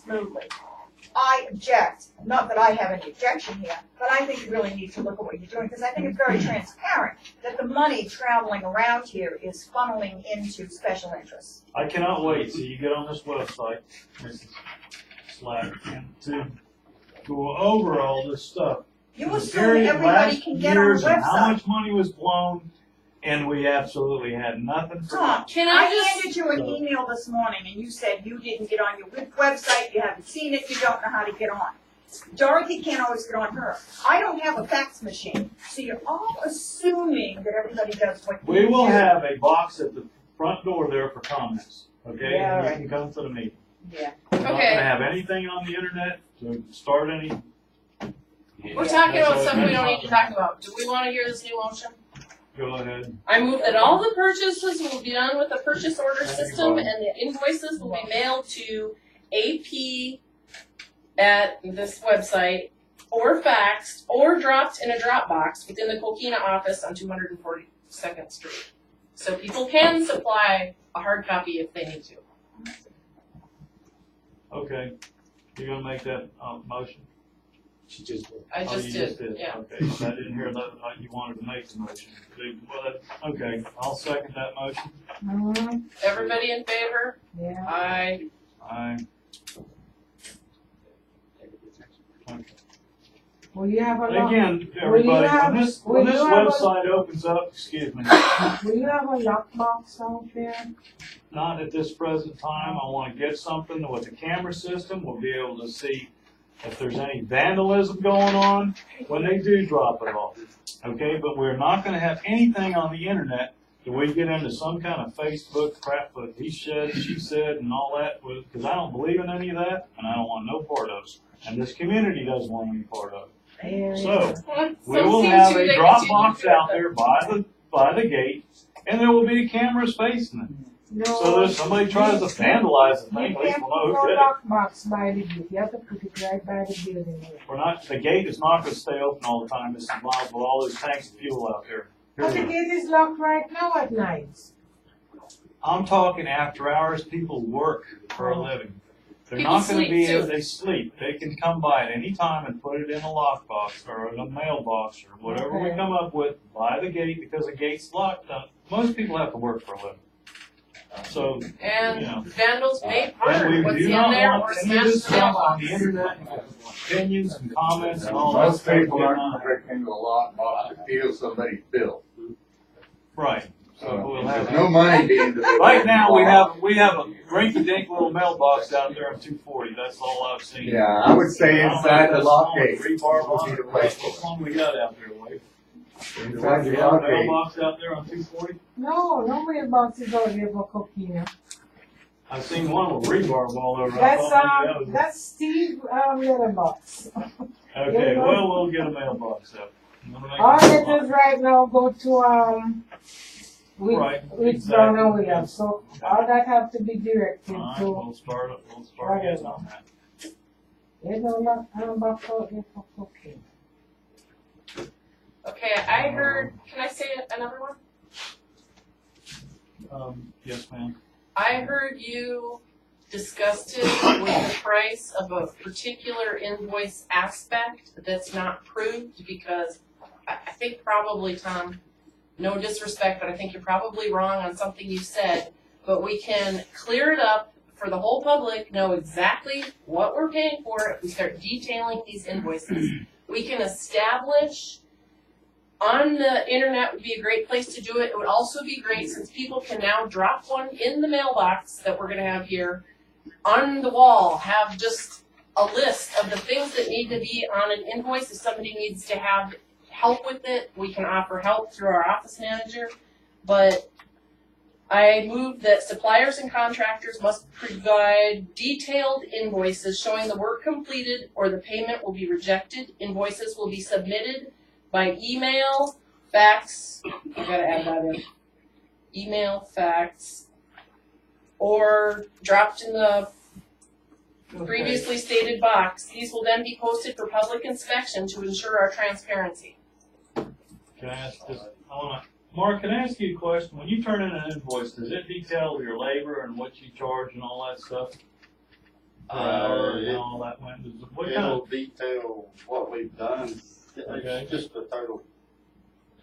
smoothly. I object, not that I have any objection here, but I think you really need to look at what you're doing, because I think it's very transparent that the money traveling around here is funneling into special interests. I cannot wait till you get on this website, Mrs. Slack, and to go over all this stuff. You assume everybody can get on the And how website. much money was blown, and we absolutely had nothing for Tom, that. I handed you an email this morning, and you said you didn't get on your website, you haven't seen it, you don't know how to get on. Dorothy can't always get on her. I don't have a fax machine, so you're all assuming that everybody does what you do. We will have a box at the front door there for comments, okay? Yeah, And you right. can come to the meeting. Yeah. We're not Okay. gonna have anything on the internet to start any. We're talking about stuff we don't need to talk about. Do we want to hear this new motion? Go ahead. I move that all the purchases will be done with the purchase order Thank you, system, Bob. and the invoices will be mailed to AP at this website, or faxed, or dropped in a drop box within the Coquina office on 242nd Street. So people can supply a hard copy if they need to. Okay, you're gonna make that, motion? She just did. I Oh, just you did, yeah. Okay, I didn't hear that, you wanted to make the motion. Well, okay, I'll second that motion. Everybody in favor? Yeah. Aye. Aye. Okay. Will you have a lock? Again, everybody, when this will you have a- website opens up, excuse me, Will you have a lockbox out there? not at this present time, I wanna get something with the camera system, we'll be able to see if there's any vandalism going on when they do drop it off. Okay, but we're not gonna have anything on the internet that we get into some kind of Facebook crap, but he said, she said, and all that, because I don't believe in any of that, and I don't want no part of it. And this community doesn't want any part of it. So, we will have a drop box out there by the gate, and there will be cameras facing it. No. So if somebody tries to vandalize the You thing, at least can't we'll know put who no did it. lockbox by the gate. You have to put it right by the building. We're not, the gate is not gonna stay open all the time, Mrs. Miles, with all those tanks of fuel out there. But the gate is locked right now at night. I'm talking after hours, people work for a living. They're People not gonna sleep, be too. able, they sleep, they can come by at any time and put it in a lockbox or in a mailbox or whatever we Okay. come up with by the gate, because the gate's locked up. Most people have to work for a living. So, And you know. vandals may And harm we what's do in not there or want any of smash this the stuff on mailbox. the internet, opinions and comments and all that Most stuff. people aren't gonna break into a lockbox to steal somebody's bill. Right, so we'll have. There's no money being delivered. Right now, we have a rinky-dink little mailbox out there on 240, that's all I've seen. Yeah, I would say I don't know inside if the that's lock small, gate. rebar would be the place for Which one we got out there, Wade? Inside Do the we have a lock gate. mailbox out there on 240? No, no mailbox is out there for Coquina. I've seen one with rebar all over. I thought maybe that was- That's Steve, letterbox. Okay, well, we'll get a mailbox up. I'm gonna make a Our mailbox. letters right now go to, Right, with Brown exactly. and Williams, so all that have to be directed All right, to, we'll start getting on that. there's no lockbox out there for Coquina. Okay, I heard, can I say another one? Yes, ma'am. I heard you discussed it with the price of a particular invoice aspect that's not proved, because I think probably, Tom, no disrespect, but I think you're probably wrong on something you said, but we can clear it up for the whole public, know exactly what we're paying for if we start detailing these invoices. We can establish on the internet would be a great place to do it. It would also be great since people can now drop one in the mailbox that we're gonna have here on the wall, have just a list of the things that need to be on an invoice. If somebody needs to have help with it, we can offer help through our office manager. But I move that suppliers and contractors must provide detailed invoices showing the work completed or the payment will be rejected. Invoices will be submitted by email, fax, I gotta add that in. Email, fax, or dropped in the previously stated box. These will then be posted for public inspection to ensure our transparency. Can I ask this, Mark, can I ask you a question? When you turn in an invoice, does it detail your labor and what you charge and all that stuff? per hour and all that went, what kind It'll of, detail what we've done. Okay. It's just the total,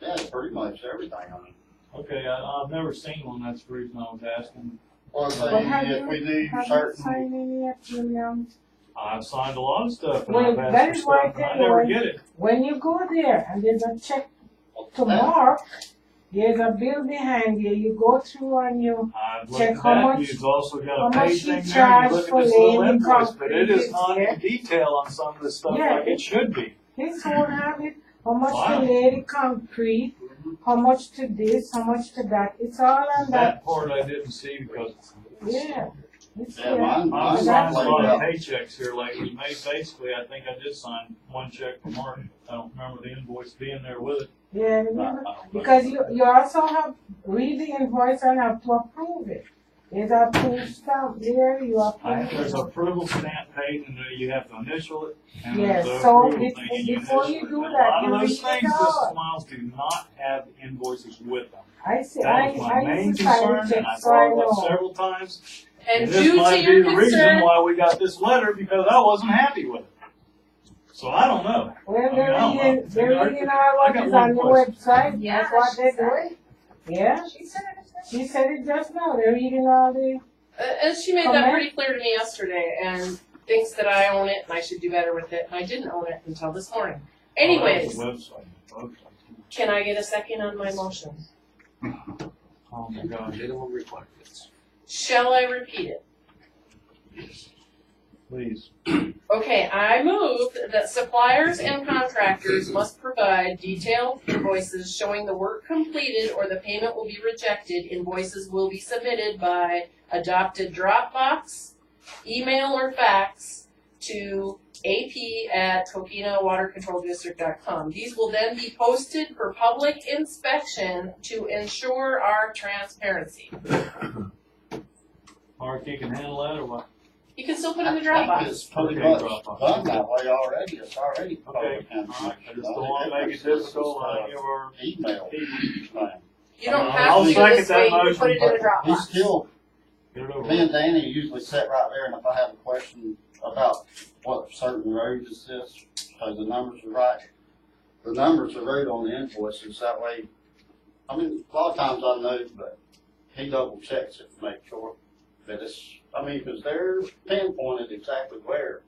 yeah, pretty much everything on it. okay, I've never seen one, that's the reason I was asking. Well, But have if we you, do have you certain, signed any yet, William? I've signed a lot of stuff and Well, I've that asked is for why I stuff and I tell you never what- get it. When you go there and there's a check to mark, there's a bill behind you, you go through and you, I've looked check at how that, much- you've also got how a much pay you thing there, you charge look at for this little laying the invoice, but it is concrete, not yeah. in detail on some of this stuff Yeah, like it should be. this won't have it, how much Wow. to lay the concrete, how much to this, how much to that, it's all on that, That part I didn't see because yeah. It's yeah, there. mine, I've mine's signed a laid lot of out. paychecks here lately, basically, I think I did sign one check for Mark, I don't remember the invoice being there with it. Yeah, remember? Because you also have, read the invoice and have to approve it. There's a approve stamp there, you approve There's it. an approval stamp page and then you have to initial it. And Yes, there's a so approval before- thing and you before you initial it. do And that, a lot you of those read it things, all. Mrs. Miles, do not have invoices with them. I see, That was my I main used to sign concern and I checks, so I brought it up know. several times. And this due to might be your the reason concern, why we got this letter, because I wasn't happy with it. So I don't know. Well, I mean, I don't know. they're reading all I what got is one on the question. website, Yeah, that's what she they're said doing. Yeah, She said it. she said it just now, they're reading all the, and she made that pretty clear to me yesterday, and thinks that I own it and I should do better with it, and I didn't own it until this morning. Anyways, Oh, that was the website. can I get a second on my motion? Oh my gosh, Minimum requirements. Shall I repeat it? please. Okay, I move that suppliers and contractors must provide detailed invoices showing the work completed or the payment will be rejected. Invoices will be submitted by adopted Dropbox, email or fax to ap@CoquinaWaterControlDistrict.com. These will then be posted for public inspection to ensure our transparency. Mark, you can handle that or what? You can still put it in the I think Dropbox. it's pretty Okay, much Dropbox. done that way already, it's already Okay, public alright, I information. just don't wanna make it difficult, give our Email people. thing. You don't I'll have to do second this that way, you can motion, put it in the He's Dropbox. still, Get it over me and with. Danny usually sit right there, and if I have a question about what certain roads is this, so the numbers are right, the numbers are right on the invoices, that way, I mean, a lot of times I know, but he double checks it to make sure that it's, I mean, because they're pinpointed exactly where.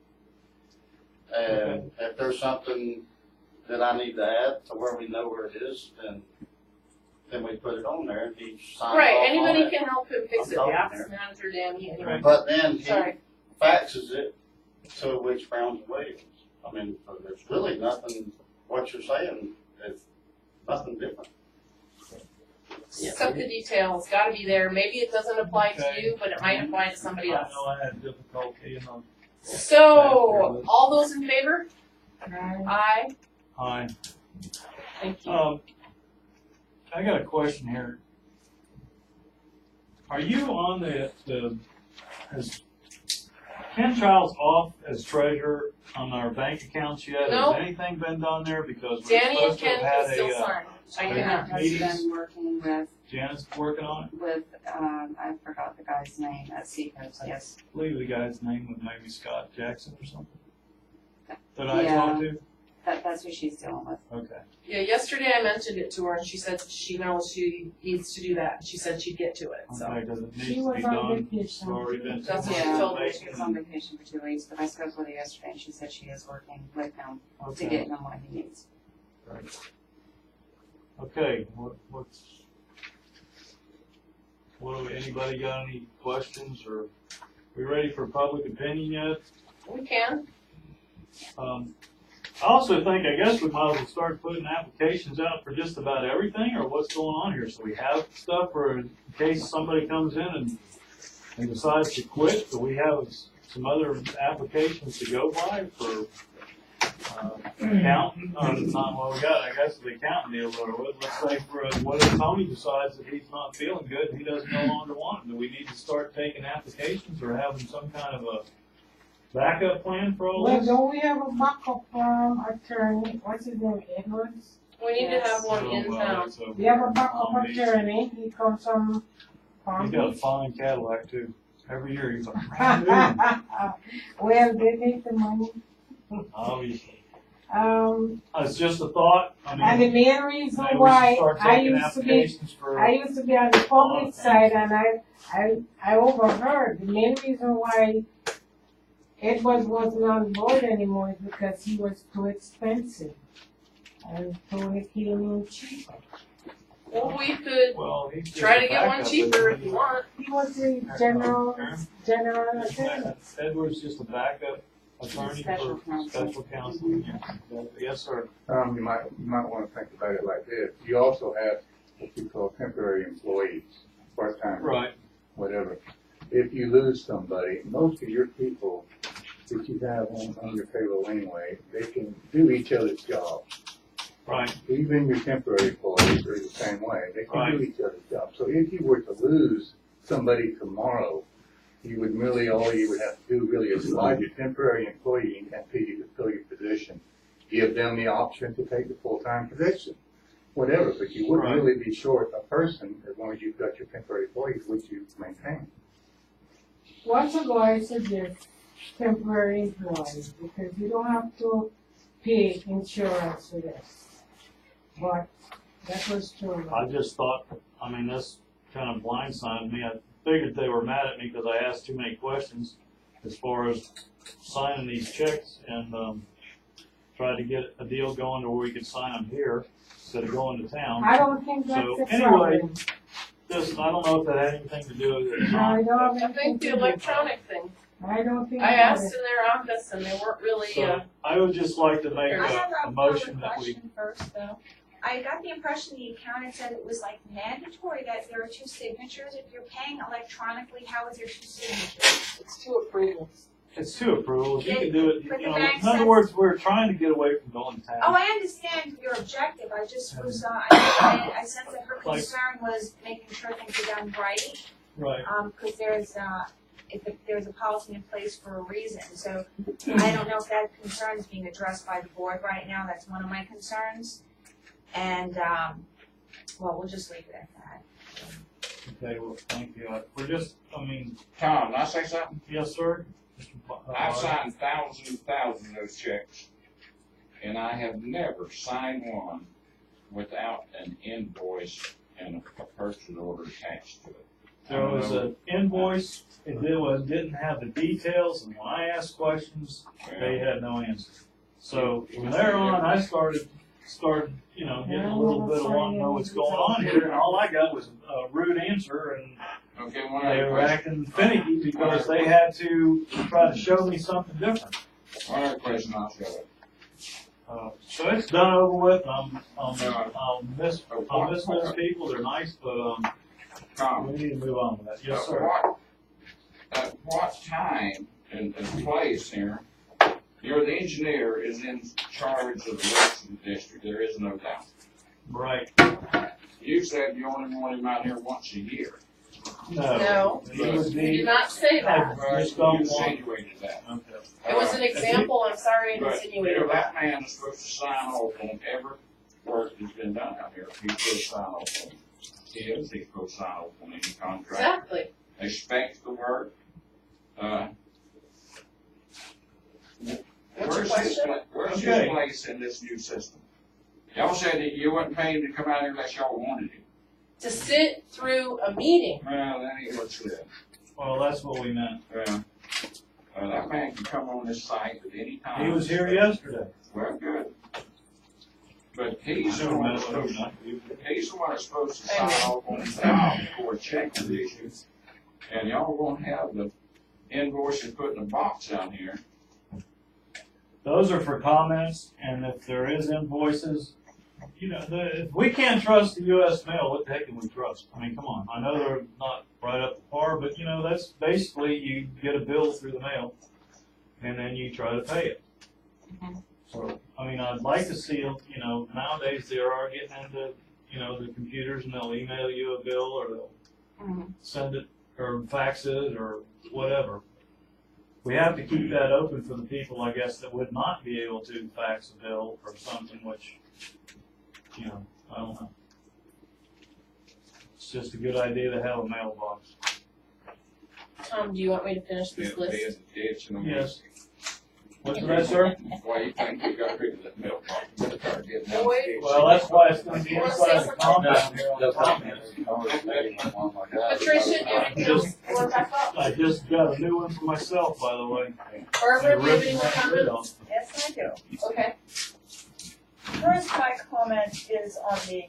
And if there's something that I need to add to where we know where it is, then we put it on there and he signs off Right, on anybody it. can help him fix it, the I'm office talking manager, Danny, anyway. But then he Sorry. faxes it to which Browns and Williams. I mean, so there's really nothing, what you're saying, it's nothing different. Some of the details gotta be there, maybe it doesn't apply to Okay. you, but it might apply to somebody I else. know I had difficulty in the, So, all those in favor? Aye, hi. thank you. I got a question here. Are you on has Ken Childs off as treasurer on our bank accounts yet? No. Has anything been done there? Because we're Danny and supposed to have Ken had can still a, sign. I Janet cannot. has meetings. been working with, Janet's working on it. I forgot the guy's name at Seacoast, yes. I believe the guy's name was maybe Scott Jackson or something. That I Yeah. talked to? That's who she's dealing with. Okay. Yeah, yesterday I mentioned it to her and she said she knows she needs to do that. She said she'd get to it, so. Okay, does it She need to was be on done? It's vacation. already been. That's what she Yeah, told me. she was on vacation for 2 weeks, but I spoke with her yesterday and she said she is working with him to Okay. get him what he needs. Okay, anybody got any questions or we ready for public opinion yet? We can. I also think, I guess we might as well start putting applications out for just about everything, or what's going on here, so we have stuff for in case somebody comes in and decides to quit, so we have some other applications to go by for, accountant, it's not what we got, I guess the accountant deal, or let's say for, what if Tony decides that he's not feeling good and he doesn't no longer want it, do we need to start taking applications or having some kind of a backup plan for all Well, this? don't we have a backup, attorney, what's his name, Edwards? We need to have one in town. We have a backup attorney, he comes from He's got a Palm Beach. fine Cadillac too. Every year he's like, brand new, Well, they make the money. obviously. It's just a thought, I And the mean, main reason maybe we should why start I taking used to be, applications for. I used to be on the public side, and I overheard, the main reason why Edwards wasn't on board anymore is because he was too expensive. And so he came in cheaper. Well, we could Well, he's just try a to get one backup, cheaper isn't if he? you want. He was the general attorney. Edward's just a backup attorney Special for counsel. special counsel. Yes, sir. You might want to think about it like this. You also have what you call temporary employees, part-time, Right, whatever. If you lose somebody, most of your people that you have on your payroll anyway, they can do each other's jobs. right, Even your temporary employees are the same way. They can do Right. each other's jobs. So if you were to lose somebody tomorrow, you would really, all you would have to do really is slide your temporary employee and fill your position. Give them the option to take the full-time position, whatever, but you wouldn't Right. really be short a person as long as you've got your temporary employees, which you maintain. Once ago, I suggest temporary employees, because you don't have to pay insurance for this. But that was true. I just thought, I mean, this kind of blindsided me. I figured they were mad at me because I asked too many questions as far as signing these checks and, tried to get a deal going to where we could sign them here instead of going to town. I don't think that's So a anyway, problem. Just, I don't know if that had anything to do with it or No, I not. don't have I anything think to the do with electronic thing. it. I don't think. I that asked is- in their office and they weren't really, So I would just like to make I have a a motion public that we, question first, though. I got the impression the accountant said it was like mandatory that there are two signatures. If you're paying electronically, how is there two signatures? it's two approvals. it's two approvals, you can do it, But the you know, bank in other says- words, we're trying to get away from going to Oh, town. I understand your objective. I just was, I sense that her Like- concern was making sure things are done right. Right, Because there's a policy in place for a reason. So I don't know if that concern is being addressed by the board right now. That's one of my concerns. And, well, we'll just leave it at that. okay, well, thank you. We're just, I mean, Tom, can I say something? yes, sir? Mr. I've signed thousands and thousands of those checks, and I have never signed one without an invoice and a purchase order attached to it. There was an invoice, didn't have the details, and when I asked questions, they had no answer. So from there on, I started, you know, getting a little bit of wanting to know what's going on here, and all I got was a rude answer, and Okay, one they other were question. acting finicky because they had to try to show me something different. One other question, I'll show it. So it's done over with, I'll miss those people, they're nice, but, Tom, we need to move on with that. Yes, sir. At what time and place here, you're the engineer is in charge of the rest of the district, there is no doubt. Right. You said you only want him out here once a year. No. He would You be, did not say that. I just don't You want. insinuated that. Okay. It was an example, I'm sorry I But, insinuated you know, that. that man is supposed to sign off on every work that's been done out here. He's supposed to sign off on his, he's supposed to sign off on any contract. Exactly. Expect the work. What's your Where's his, question? where's Okay. his place in this new system? Y'all said that you wasn't paying to come out here unless y'all wanted him. To sit through a meeting. Well, that ain't what it said. Well, that's what we meant. Well, that man can come on this site at any time. He was here yesterday. Well, good. But he's the Never one met that's him, supposed not you. he's the one that's supposed to sign off on the job before a check is issued. And y'all won't have the invoices put in a box down here. Those are for comments, and if there is invoices, you know, if we can't trust the US mail, what the heck can we trust? I mean, come on, I know they're not right up to par, but you know, that's basically, you get a bill through the mail, and then you try to pay it. So, I mean, I'd like to see, you know, nowadays they are getting into, you know, the computers, and they'll email you a bill, or they'll send it, or fax it, or whatever. We have to keep that open for the people, I guess, that would not be able to fax a bill or something, which, you know, I don't know. It's just a good idea to have a mailbox. Tom, do you want me to finish this Be in list? the ditch and Yes. What's that, sir? Why you think we got rid of that milk? Better start getting that Wait. ditch. Well, that's why it's gonna be Wanna inside say the something? compound here on the comments. Patricia, do you have Just- anything back up? I just got a new one for myself, by the way. Barbara, do you have any more comments? Yes, I do. Okay. First, my comment is on the,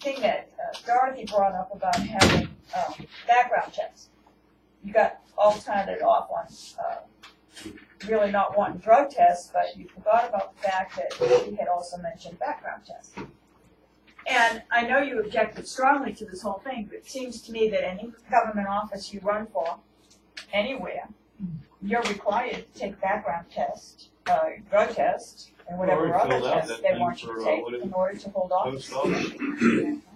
thing that Dorothy brought up about having, background checks. You got all started off on, really not wanting drug tests, but you forgot about the fact that he had also mentioned background tests. And I know you objected strongly to this whole thing, but it seems to me that any government office you run for, anywhere, you're required to take background test, drug test, and whatever Already other filled out tests that they thing want you for, to take what is in order to hold office. Post office.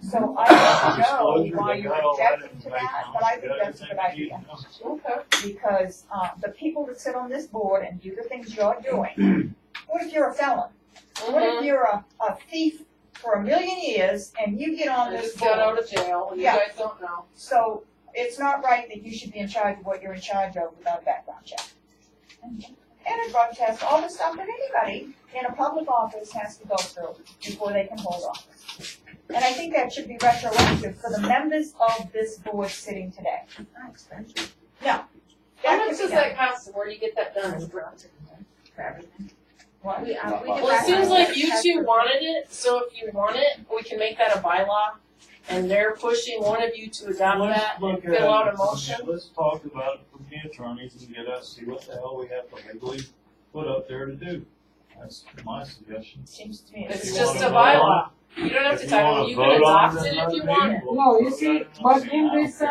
So I don't know Disclosure, why they you're got all that objecting to that, but I think that's a good idea. Okay. Because, the people that sit on this board and do the things you're doing, what if you're a felon? What if you're a thief for 1,000,000 years and you get on I this just got board? out of jail, and you Yeah. guys don't know. So it's not right that you should be in charge of what you're in charge of without a background check. And a drug test, all the stuff that anybody in a public office has to go through before they can hold office. And I think that should be retroactive for the members of this board sitting today. Not expensive No. How That much could be does done. that cost, and where do you get that done? for everything. What? We can Well, it seems background like you test two for- wanted it, so if you want it, we can make that a bylaw, and they're pushing one of you to adopt that and Look at fill out a it. motion. Let's talk about it from the attorneys and get us, see what the hell we have to legally put up there to do. That's my suggestion. Seems to me It's you just wanna a vote on bylaw. You don't have to If type wanna it, you can vote on adopt it if you another want it. meeting, we'll No, you vote see, on it. but in this,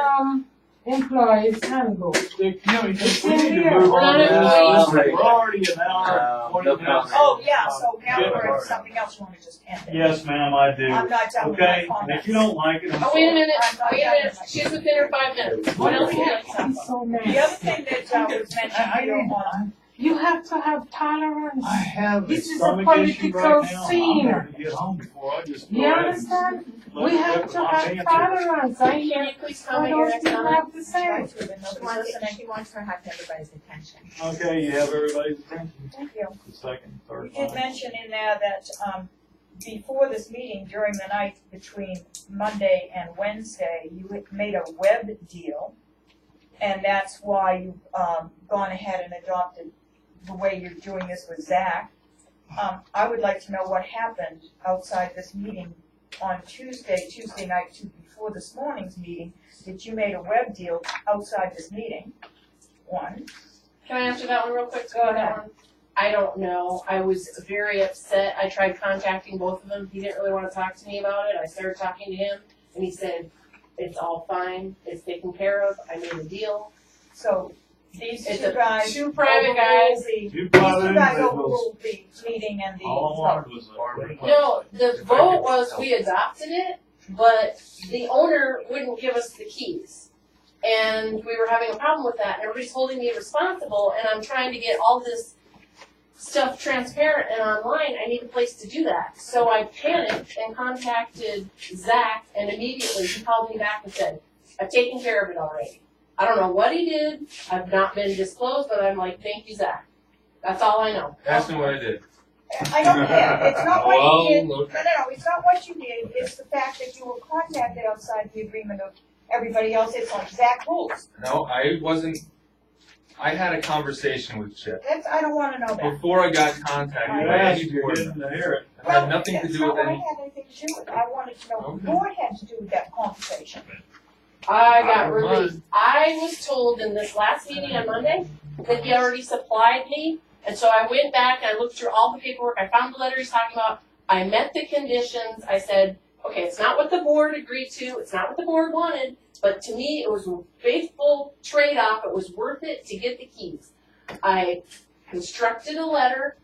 employees handbook, We need to It's move in here. on We're not to employees. this. We're already an hour, 20 minutes. Oh, yeah, so now Get we're in started. something else, you wanna just end it? Yes, ma'am, I do. I'm not done with my Okay, and comments. if you don't like it, I'm Oh, wait a sorry. minute, I'm not wait a done minute, with my- she's within her 5 minutes. What else you got? it's so The other nice. thing that was mentioned here on, You have to have tolerance. I have a This is a stomach issue political right now. scene. I'm ready to get home before I just. You understand? We have to have tolerance. I Can hear you please what comment your those next people comment? have to say. She wants he wants to have everybody's attention. Okay, you have everybody's attention. thank you. The second, You third did time. mention in there that, before this meeting, during the night between Monday and Wednesday, you had made a web deal. And that's why you've, gone ahead and adopted the way you're doing this with Zach. I would like to know what happened outside this meeting on Tuesday night, before this morning's meeting, that you made a web deal outside this meeting. One, Can I answer that one real quick? Go ahead. I don't know. I was very upset. I tried contacting both of them. He didn't really want to talk to me about it. I started talking to him, and he said, it's all fine. It's taken care of. I made a deal. so these It's two guys. two private guys. These Two two private guys individuals. overruled the meeting and the All I vote. wanted was a request. No, the vote was we adopted it, but the owner wouldn't give us the keys. And we were having a problem with that, and everybody's holding me responsible, and I'm trying to get all this stuff transparent and online. I need a place to do that. So I panicked and contacted Zach, and immediately he called me back and said, I've taken care of it already. I don't know what he did. I've not been disclosed, but I'm like, thank you, Zach. That's all I know. Ask me what I did. I don't care, it's not what Well, you did, look. no, it's not what you did, it's the fact that you were contacted outside the agreement of everybody else, it's on Zach rules. No, I wasn't. I had a conversation with Chip I don't wanna know that. before I got contacted I by asked any you, board didn't member. hear it. It had nothing to That's do not with what I any. had anything to do with, I wanted to know what the Okay. board had to do with that conversation. I got I released. I was told in this last meeting on Monday that he already supplied me, and so I went back and I looked through all the paperwork. I found the letter he's talking about. I met the conditions. I said, okay, it's not what the board agreed to. It's not what the board wanted, but to me, it was a faithful trade-off. It was worth it to get the keys. I constructed a letter,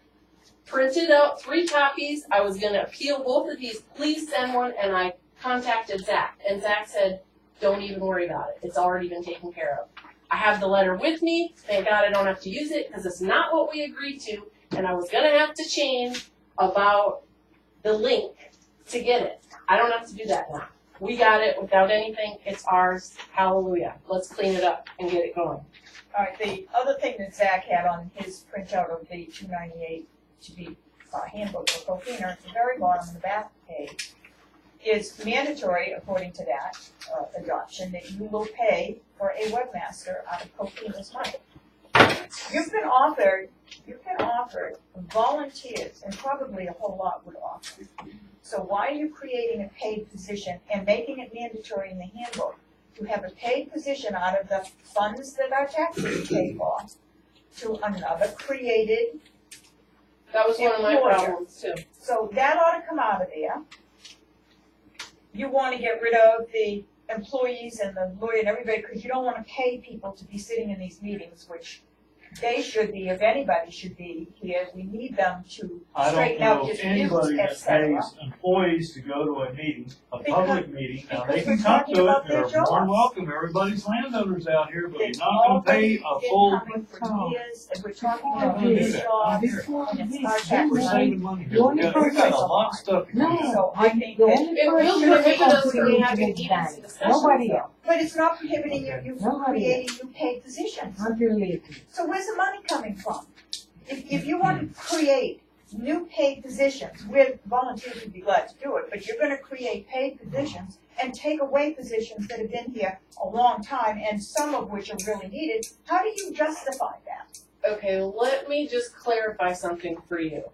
printed out 3 copies. I was going to appeal both of these. Please send one, and I contacted Zach, and Zach said, don't even worry about it. It's already been taken care of. I have the letter with me. Thank God I don't have to use it because it's not what we agreed to. And I was going to have to change about the link to get it. I don't have to do that now. we got it without anything, it's ours, hallelujah. Let's clean it up and get it going. All right, the other thing that Zach had on his printout of the 298 to be handbook for cocaine, at the very bottom of the back page, is mandatory, according to that adoption, that you will pay for a webmaster out of Coquina's money. You've been offered volunteers, and probably a whole lot would offer. So why are you creating a paid position and making it mandatory in the handbook to have a paid position out of the funds that our taxes pay for to another created? That was one of my employer? problems too. So that ought to come out of there. You want to get rid of the employees and the lawyer and everybody, because you don't want to pay people to be sitting in these meetings, which they should be, if anybody should be here. We need them to I don't straighten out know if disputes, anybody that etc. pays employees to go to a meeting, a public meeting, now they because can we're come talking to it, about their they're more than jobs. welcome, everybody's landowners out here, but you're They've not gonna pay already a been full, coming for years, and we're talking We're about gonna do these that. jobs, This one, and it's this, our that tax we're one. money. saving money The here, only we got a person- lot of stuff. to do. No. So I think The that, only It will person prohibit that's us from putting having it meetings back. and discussions. Nobody though. else, but it's not prohibiting you from Nobody creating new paid positions. until later. So where's the money coming from? If you want to create new paid positions, with volunteers would be glad to do it, but you're gonna create paid positions and take away positions that have been here a long time and some of which are really needed, how do you justify that? Okay, let me just clarify something for you.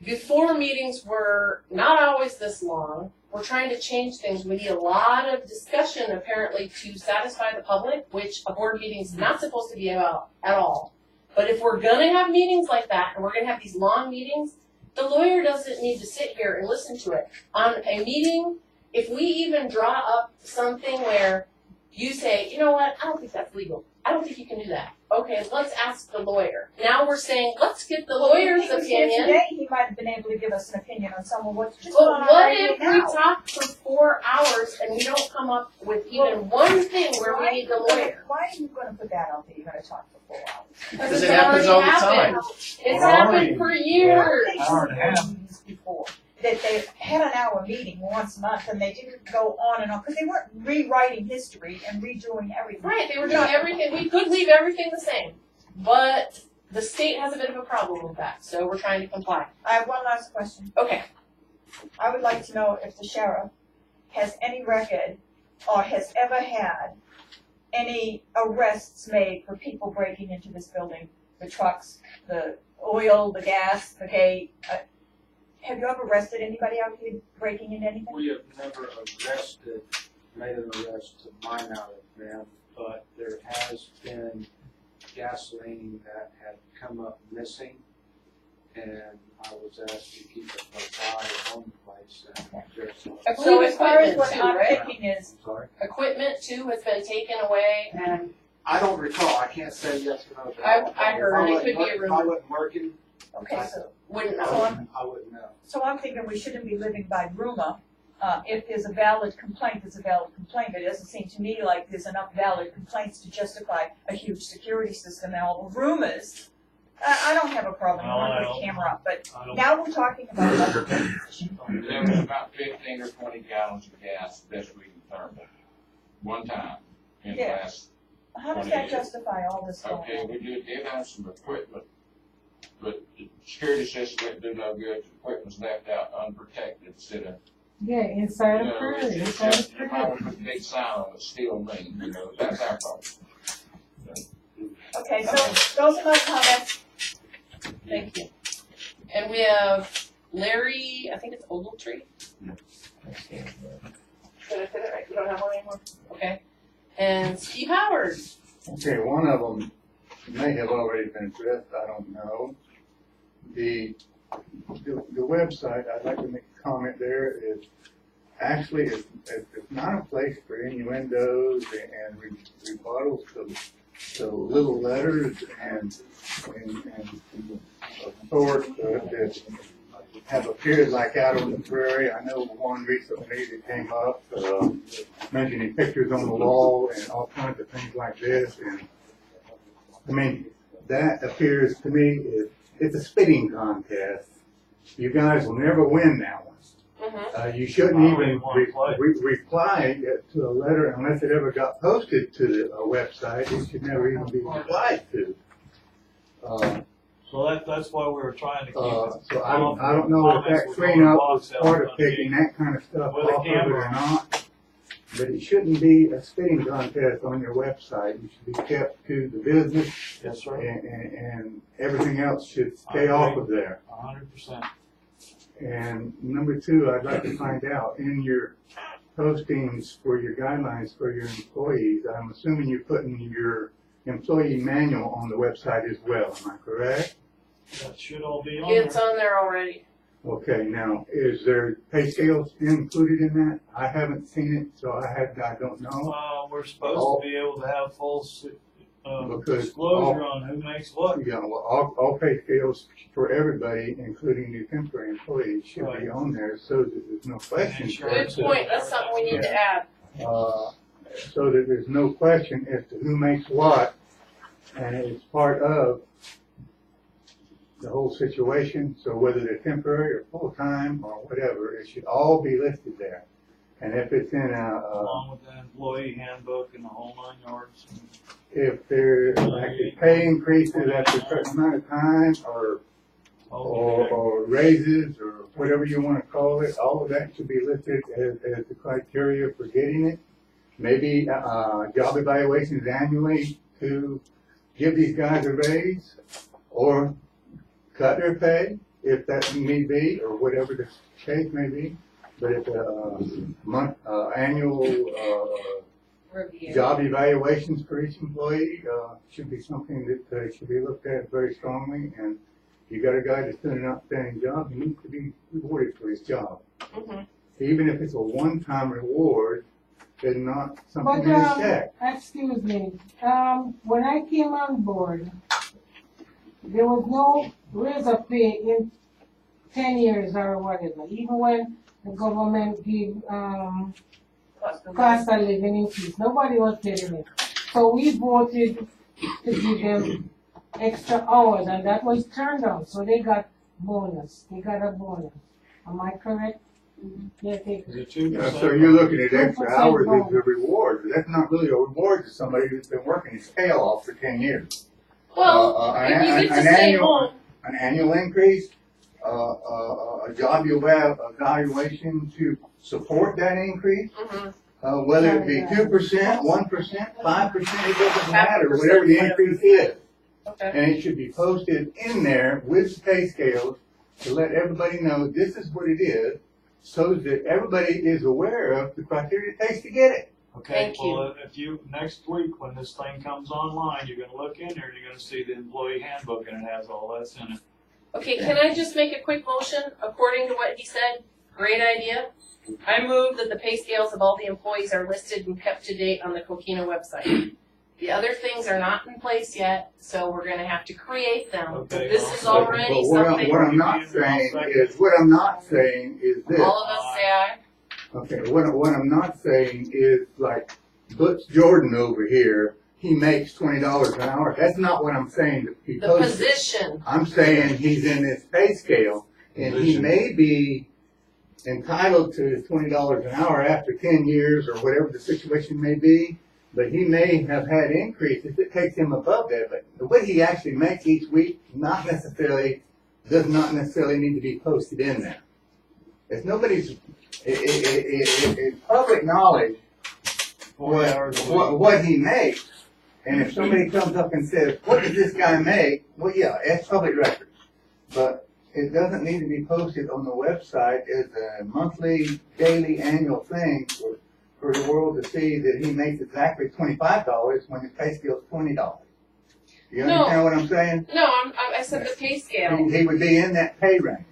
Before meetings were not always this long. We're trying to change things. We need a lot of discussion apparently to satisfy the public, which a board meeting is not supposed to be about at all. But if we're gonna have meetings like that, and we're gonna have these long meetings, the lawyer doesn't need to sit here and listen to it. On a meeting, if we even draw up something where you say, you know what, I don't think that's legal. I don't think you can do that. Okay, let's ask the lawyer. Now we're saying, let's get the lawyer's If he was here opinion. today, he might have been able to give us an opinion on some of what's just But going on what right if we now. talk for 4 hours and we don't come up with even one thing where we need the lawyer? Why are you gonna put that out there, you're gonna talk for 4 hours? Because it happens all the time. It's Already. happened for years. Hour and a half. Before, that they had an hour meeting once a month and they didn't go on and on, because they weren't rewriting history and redoing everything. Right, they were doing everything, we could leave everything the same, but the state has a bit of a problem with that, so we're trying to comply. I have one last question. Okay, I would like to know if the sheriff has any record or has ever had any arrests made for people breaking into this building, the trucks, the oil, the gas, the gate. Have you ever arrested anybody out here breaking into anything? We have never made an arrest to my knowledge, ma'am, but there has been gasoline that had come up missing, and I was asked to keep a eye on the place, and there's some. I So believe as far as what equipment too, I'm right? thinking is, Sorry? Equipment too has been taken away, and I don't recall, I can't say yes or no. but I heard, if it could be a If I rumor. wasn't working, okay, so, wouldn't I know. wouldn't, I wouldn't know. so I'm thinking we shouldn't be living by rumor. If there's a valid complaint, there's a valid complaint, but it doesn't seem to me like there's enough valid complaints to justify a huge security system and all the rumors. I don't have a problem Well, I with don't- the camera up, but I don't- now we're talking about another position. There was about 15 or 20 gallons of gas this week in Thurman, one time in the Yeah. last. How does that justify all this going Okay, on? we did have some equipment, but the security system didn't do no good. The equipment's left out unprotected instead of, Yeah, inside you of know, her, it's inside just, of if I her. would put a big sign on it, still me, you know, that's our problem. Okay, so those are my comments. Thank you. And we have Larry, I think it's Ogletree. Did I say that right? You don't have one anymore? Okay. And Steve Howard. Okay, one of them may have already been addressed, I don't know. The website, I'd like to make a comment there, is actually, it's not a place for innuendos and rebuttals to little letters and of sorts that have appeared like out on the prairie. I know one recently that came up, mentioning pictures on the wall and all kinds of things like this. And I mean, that appears to me it's a spitting contest. You guys will never win that one. You shouldn't I don't even even wanna play. reply to a letter unless it ever got posted to the website. It should never even be replied to. So that's why we were trying to keep it. So I don't know if that cleanup was part of taking that kind of stuff With a off of it or camera. not. But it shouldn't be a spitting contest on your website. It should be kept to the business, Yes, sir. and everything else should I stay agree. off of there. 100%. And number two, I'd like to find out, in your postings for your guidelines for your employees, I'm assuming you're putting your employee manual on the website as well, am I correct? That should all be on there. It's on there already. Okay, now, is there pay scales included in that? I haven't seen it, so I don't know. We're supposed to be able to have full Because disclosure on who makes what. Yeah, well, all pay scales for everybody, including new temporary employees, should be on there so that there's no question. Good point, that's something we need to add. So that there's no question as to who makes what, and it's part of the whole situation. So whether they're temporary or full-time or whatever, it should all be listed there. And if it's in Along with the employee handbook and the whole 9 yards. if there, like, the pay increases after a certain amount of time, or raises, or whatever you wanna call it, all of that should be listed as the criteria for getting it. Maybe, job evaluations annually to give these guys a raise, or cut their pay, if that need be, or whatever the case may be. But if annual, Review. job evaluations for each employee, should be something that, should be looked at very strongly, and you got a guy that's doing an outstanding job, he needs to be rewarded for his job. Even if it's a one-time reward, it's not something to check. Excuse me, when I came on board, there was no raise of pay in 10 years or whatever, even when the government gave, cost of living increase, nobody was getting it. So we voted to give them extra hours, and that was turned down, so they got bonus, they got a bonus. Am I correct? Yes, they. Is it 2%? Yeah, so you're looking at extra 2% hours as bonus. a reward, but that's not really a reward to somebody who's been working his tail off for 10 years. Well, if you get to stay home, An annual increase, a job evaluation to support that increase, whether it be 2%, 1%, 5%, it doesn't matter, whatever the increase is. Okay. And it should be posted in there with the pay scales to let everybody know this is what it is, so that everybody is aware of the criteria it takes to get it. Okay, Thank well, if you, next week, when this thing comes online, you're gonna look in there and you're gonna see the employee handbook and it has all that's in it. Okay, can I just make a quick motion according to what he said? Great idea. I move that the pay scales of all the employees are listed and kept to date on the Coquina website. The other things are not in place yet, so we're gonna have to create them. Okay, This is already But something, what I'm not saying is this. all of us say aye. Okay, what I'm not saying is like Butch Jordan over here, he makes $20 an hour. That's not what I'm saying to be The posted. position, I'm saying he's in this pay scale, and he may be entitled to $20 an hour after 10 years or whatever the situation may be, but he may have had increases that takes him above that. But what he actually makes each week does not necessarily need to be posted in there. It's nobody's. It's public knowledge what he makes, and if somebody comes up and says, "What does this guy make?" Well, yeah, it's public record, but it doesn't need to be posted on the website as a monthly, daily, annual thing for the world to see that he makes exactly $25 when his pay scale is $20. You No. understand what I'm saying? no, I said the pay scale. He would be in that pay range.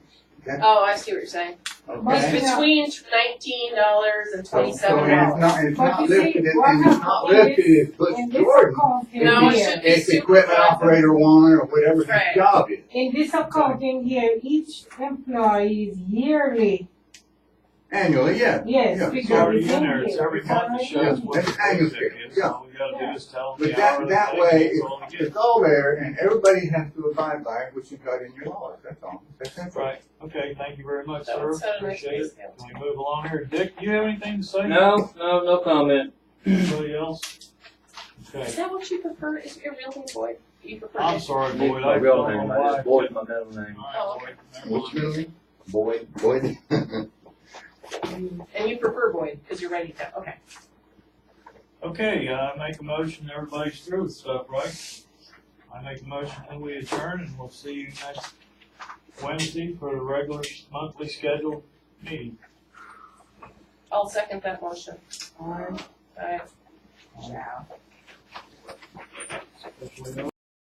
That's Oh, I see what you're saying. okay. It's between $19 and So $27. it's But not you listed, see, and what it's not happened listed as Butch in this Jordan. accounting No, it here, should be It's equipment supervisor. operator one or whatever his Right. job is. in this accounting here, each employee's yearly Annually, yeah. Yes, Yeah. because It's already it's in in there, it's here. every It's month it already shows in what That's the annual paycheck fee, is, yeah. all we gotta do is tell them But the hour of the that day, way, that's all we get. it's all there, and everybody has to abide by it, which you got in your laws, that's all. That's simple. Right, okay, thank you very much, That sir, would set a nice appreciate base it. scale. Can we move along here? Dick, do you have anything to say? No comment. Anybody else? Is Okay, that what you prefer? Is your real name Boyd? You prefer I'm Dick? sorry, Boyd, My I real don't know name, why. Boyd, my middle name. All right, Boyd, never What's mind. your name? Boyd. Boyd? And you prefer Boyd because you're ready to go. Okay. Okay, make a motion, everybody's through with stuff, right? I make a motion and we adjourn, and we'll see you next Wednesday for the regular monthly scheduled meeting. I'll second that motion. Aye. Especially